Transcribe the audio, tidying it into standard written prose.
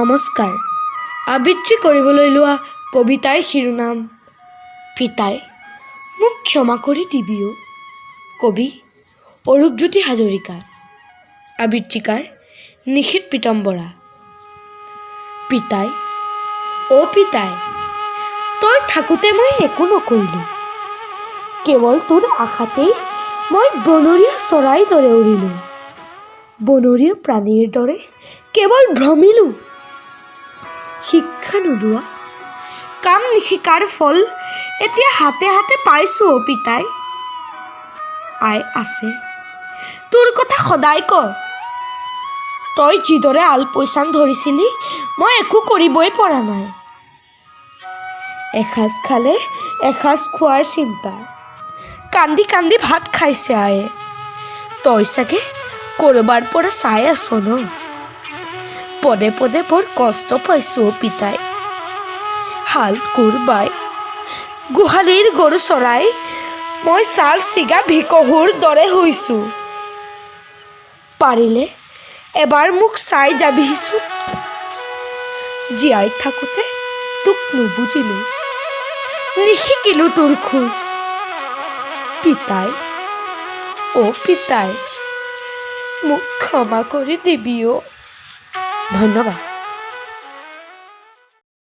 নমস্কাৰ। আবৃত্তি কৰিবলৈ লোৱা কবিতাৰ শিৰোনাম পিতাই মোক ক্ষমা কৰি দিবিও। কবি অৰূপজ্যোতি হাজৰিকা। আবৃত্তিকাৰ নিশীথ পীতাম্বৰা। পিতাই অ' পিতাই, তই থাকোঁতে মই একো নকৰিলোঁ। কেৱল তোৰ আশাতেই মই বনৰীয়া চৰাইৰ দৰে উৰিলোঁ। বনৰীয়া প্ৰাণীৰ দৰে কেৱল ভ্ৰমিলোঁ। শিক্ষা নোলোৱা কাম নিশিকাৰ ফল এতিয়া হাতে হাতে পাইছোঁ অ' পিতাই। আই আছে, তোৰ কথা সদায় ক। তই যিদৰে আলপৈচান ধৰিছিলি মই একো কৰিবই পৰা নাই। এসাঁজ খালে এসাঁজ খোৱাৰ চিন্তা, কান্দি কান্দি ভাত খাইছে আয়ে। তই চাগে ক'ৰবাৰ পৰা চাই আছ ন। পদে পদে বৰ কষ্ট পাইছোঁ অ' পিতাই। হাল কোৰ বাই গোহালিৰ গৰু চৰাই মই চাল ছিগা ভিকহুৰ দৰে হৈছোঁ। পাৰিলে এবাৰ মোক চাই যাবিহিচোন। জীয়াই থাকোঁতে তোক নুবুজিলোঁ, নিশিকিলোঁ তোৰ খোজ। পিতাই অ' পিতাই, মোক ক্ষমা কৰি দিবি অ'। ধন্যবাদ।